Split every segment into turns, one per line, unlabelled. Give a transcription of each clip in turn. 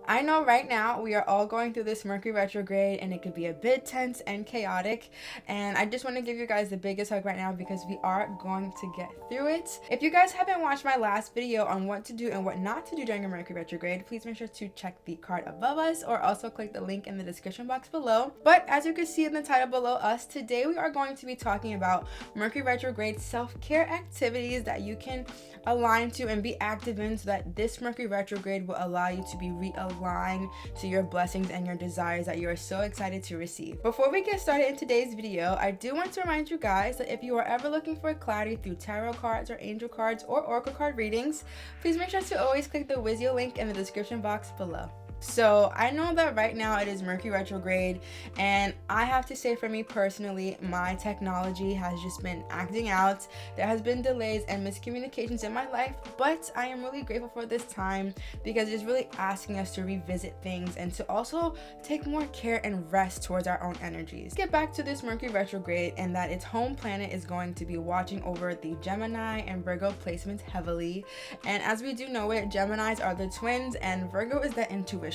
I know right now we are all going through this Mercury retrograde and it could be a bit tense and chaotic, and I just want to give you guys the biggest hug right now because we are going to get through it. If you guys haven't watched my last video on what to do and what not to do during a Mercury retrograde, please make sure to check the card above us or also click the link in the description box below. But as you can see in the title below us, today we are going to be talking about Mercury retrograde self-care activities that you can align to and be active in so that this Mercury retrograde will allow you to be realigned to your blessings and your desires that you are so excited to receive. Before we get started in today's video, I do want to remind you guys that if you are ever looking for clarity through tarot cards or angel cards or oracle card readings, please make sure to always click the Wizio link in the description box below. So I know that right now it is Mercury retrograde, and I have to say, for me personally, my technology has just been acting out. There has been delays and miscommunications in my life, but I am really grateful for this time because it's really asking us to revisit things and to also take more care and rest towards our own energies. Get back to this Mercury retrograde, and that its home planet is going to be watching over the Gemini and Virgo placements heavily. And as we do know it, Geminis are the twins and Virgo is the intuition.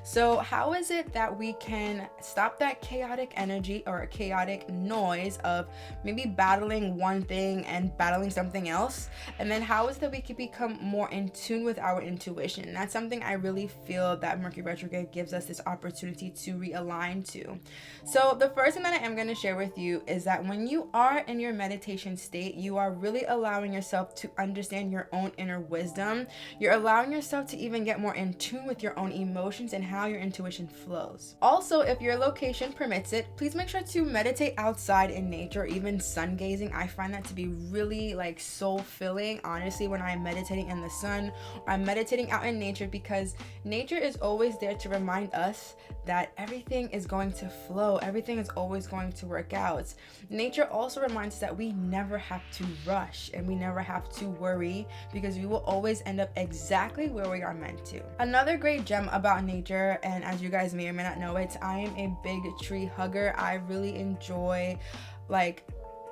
So how is it that we can stop that chaotic energy or chaotic noise of maybe battling one thing and battling something else? And then how is that we can become more in tune with our intuition? That's something I really feel that Mercury retrograde gives us this opportunity to realign to. So the first thing that I am going to share with you is that when you are in your meditation state, you are really allowing yourself to understand your own inner wisdom. You're allowing yourself to even get more in tune with your own emotions and how your intuition flows. Also, if your location permits it, please make sure to meditate outside in nature or even sun gazing. I find that to be really soul filling, honestly, when I'm meditating in the sun or I'm meditating out in nature, because nature is always there to remind us that everything is going to flow, everything is always going to work out. Nature also reminds us that we never have to rush and we never have to worry, because we will always end up exactly where we are meant to. Another great gem about nature, and as you guys may or may not know it, I am a big tree hugger. I really enjoy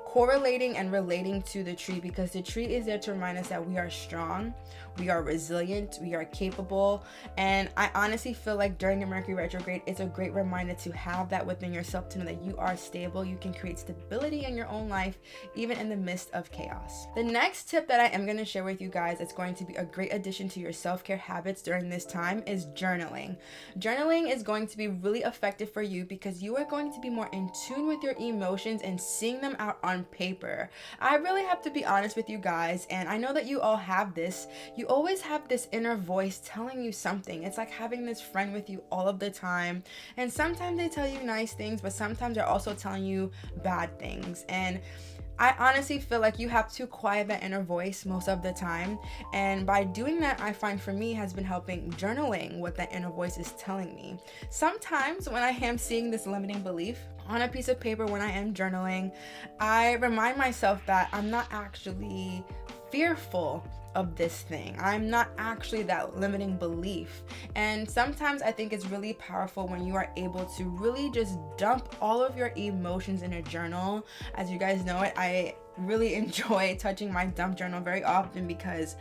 correlating and relating to the tree, because the tree is there to remind us that we are strong, we are resilient, we are capable. And I honestly feel like during the Mercury retrograde, it's a great reminder to have that within yourself, to know that you are stable, you can create stability in your own life, even in the midst of chaos. The next tip that I am going to share with you guys that's going to be a great addition to your self-care habits during this time is journaling. Journaling is going to be really effective for you because you are going to be more in tune with your emotions and seeing them out on paper. I really have to be honest with you guys, and I know that you all have this. You always have this inner voice telling you something. It's like having this friend with you all of the time, and sometimes they tell you nice things, but sometimes they're also telling you bad things. And I honestly feel like you have to quiet that inner voice most of the time, and by doing that, I find for me has been helping journaling what that inner voice is telling me. Sometimes when I am seeing this limiting belief on a piece of paper, when I am journaling, I remind myself that I'm not actually fearful of this thing. I'm not actually that limiting belief. And sometimes I think it's really powerful when you are able to really just dump all of your emotions in a journal. As you guys know it, I really enjoy touching my dump journal very often because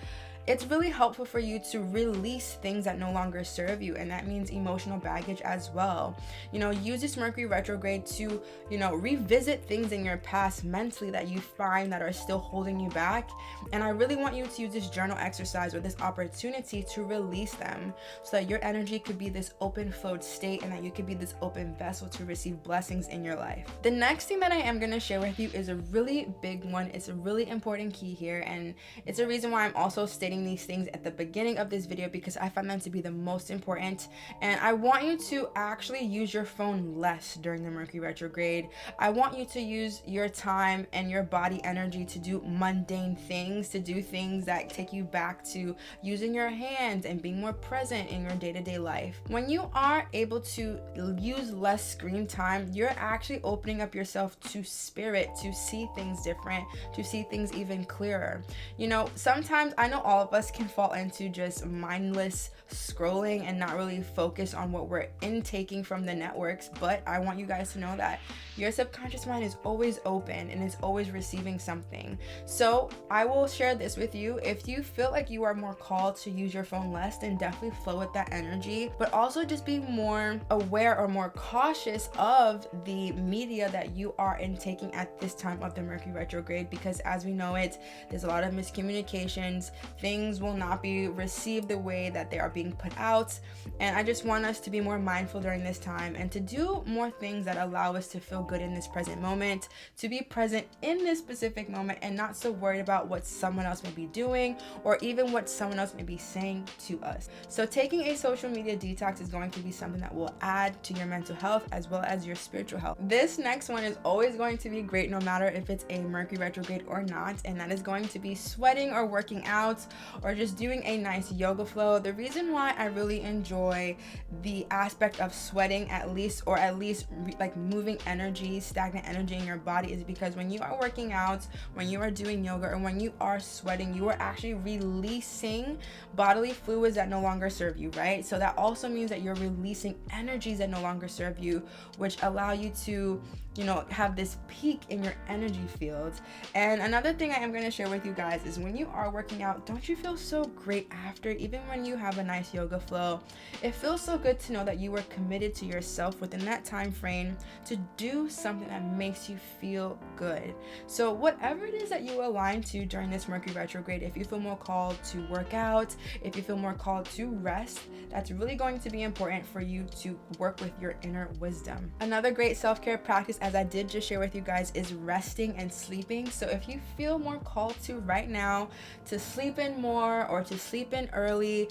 it's really helpful for you to release things that no longer serve you, and that means emotional baggage as well. Use this Mercury retrograde to, revisit things in your past mentally that you find that are still holding you back. And I really want you to use this journal exercise or this opportunity to release them so that your energy could be this open flowed state and that you could be this open vessel to receive blessings in your life. The next thing that I am going to share with you is a really big one. It's a really important key here, and it's a reason why I'm also stating these things at the beginning of this video, because I find them to be the most important. And I want you to actually use your phone less during the Mercury retrograde. I want you to use your time and your body energy to do mundane things, to do things that take you back to using your hands and being more present in your day-to-day life. When you are able to use less screen time, you're actually opening up yourself to spirit, to see things different, to see things even clearer. Sometimes, I know all all of us can fall into just mindless scrolling and not really focus on what we're intaking from the networks. But I want you guys to know that your subconscious mind is always open and is always receiving something. So I will share this with you. If you feel like you are more called to use your phone less, then definitely flow with that energy, but also just be more aware or more cautious of the media that you are intaking at this time of the Mercury retrograde, because as we know it, there's a lot of miscommunications. Things will not be received the way that they are being put out, and I just want us to be more mindful during this time and to do more things that allow us to feel good in this present moment, to be present in this specific moment and not so worried about what someone else may be doing or even what someone else may be saying to us. So taking a social media detox is going to be something that will add to your mental health as well as your spiritual health. This next one is always going to be great no matter if it's a Mercury retrograde or not, and that is going to be sweating or working out or just doing a nice yoga flow. The reason why I really enjoy the aspect of sweating at least like moving energy, stagnant energy in your body, is because when you are working out, when you are doing yoga, or when you are sweating, you are actually releasing bodily fluids that no longer serve you, right? So that also means that you're releasing energies that no longer serve you, which allow you to, you know, have this peak in your energy fields. And another thing I am going to share with you guys is when you are working out, don't you feel so great after? Even when you have a nice yoga flow, it feels so good to know that you were committed to yourself within that time frame to do something that makes you feel good. So whatever it is that you align to during this Mercury retrograde, if you feel more called to work out, if you feel more called to rest, that's really going to be important for you to work with your inner wisdom. Another great self-care practice, as I did just share with you guys, is resting and sleeping. So if you feel more called to right now to sleep in more or to sleep in early,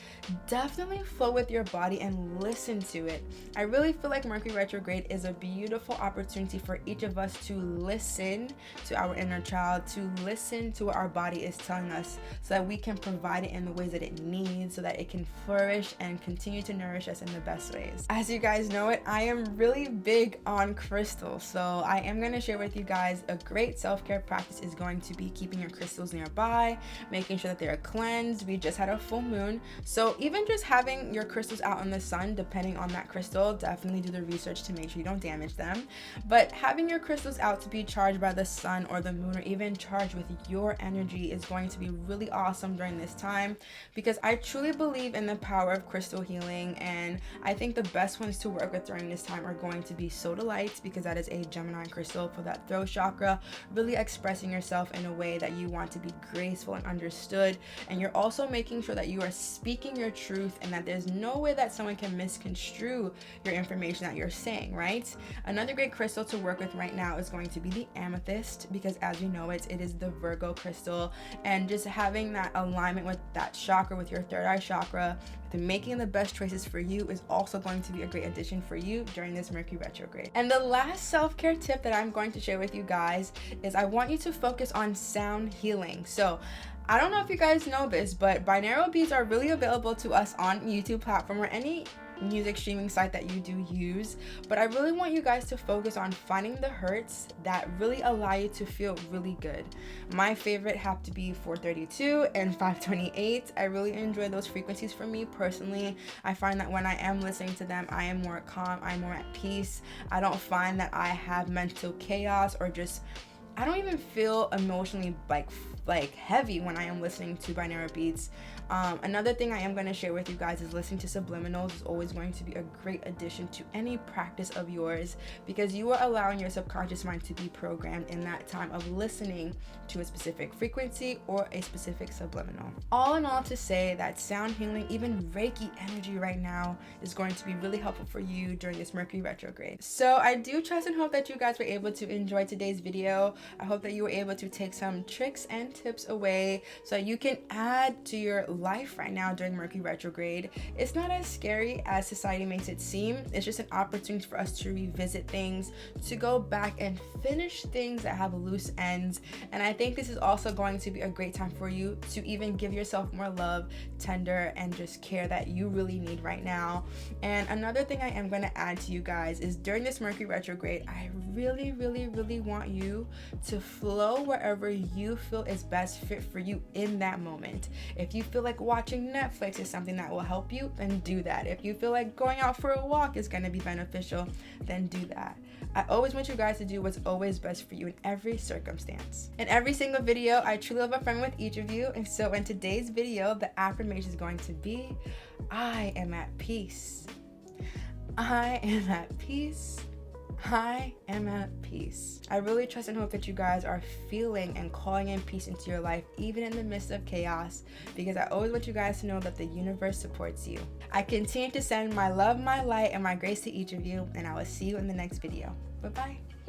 definitely flow with your body and listen to it. I really feel like Mercury retrograde is a beautiful opportunity for each of us to listen to our inner child, to listen to what our body is telling us so that we can provide it in the ways that it needs so that it can flourish and continue to nourish us in the best ways. As you guys know it, I am really big on crystals. So I am going to share with you guys a great self-care practice is going to be keeping your crystals nearby, making sure that they are cleansed. We just had a full moon, so even just having your crystals out in the sun, depending on that crystal, definitely do the research to make sure you don't damage them. But having your crystals out to be charged by the sun or the moon, or even charged with your energy, is going to be really awesome during this time, because I truly believe in the power of crystal healing, and I think the best ones to work with during this time are going to be sodalite, because that is a Gemini crystal for that throat chakra, really expressing yourself in a way that you want to be graceful and understood, and you're also making sure that you are speaking your truth and that there's no way that someone can misconstrue your information that you're saying, right? Another great crystal to work with right now is going to be the amethyst, because as you know it is the Virgo crystal, and just having that alignment with that chakra, with your third eye chakra, to making the best choices for you, is also going to be a great addition for you during this Mercury retrograde. And the last self-care tip that I'm going to share with you guys is I want you to focus on sound healing. So I don't know if you guys know this, but binaural beats are really available to us on YouTube platform or any music streaming site that you do use, but I really want you guys to focus on finding the hertz that really allow you to feel really good. My favorite have to be 432 and 528. I really enjoy those frequencies. For me personally, I find that when I am listening to them, I am more calm, I'm more at peace. I don't find that I have mental chaos, or just I don't even feel emotionally like heavy when I am listening to binaural beats. Another thing I am going to share with you guys is listening to subliminals is always going to be a great addition to any practice of yours, because you are allowing your subconscious mind to be programmed in that time of listening to a specific frequency or a specific subliminal. All in all, to say that sound healing, even Reiki energy right now, is going to be really helpful for you during this Mercury retrograde. So I do trust and hope that you guys were able to enjoy today's video. I hope that you were able to take some tricks and tips away so you can add to your life right now during Mercury retrograde, it's not as scary as society makes it seem. It's just an opportunity for us to revisit things, to go back and finish things that have loose ends. And I think this is also going to be a great time for you to even give yourself more love, tender, and just care that you really need right now. And another thing I am going to add to you guys is during this Mercury retrograde, I really want you to flow wherever you feel is best fit for you in that moment. If you feel like watching Netflix is something that will help you, then do that. If you feel like going out for a walk is going to be beneficial, then do that. I always want you guys to do what's always best for you in every circumstance. In every single video, I truly love affirming with each of you. And so in today's video, the affirmation is going to be, I am at peace. I am at peace. I am at peace. I really trust and hope that you guys are feeling and calling in peace into your life, even in the midst of chaos, because I always want you guys to know that the universe supports you. I continue to send my love, my light, and my grace to each of you, and I will see you in the next video. Bye-bye.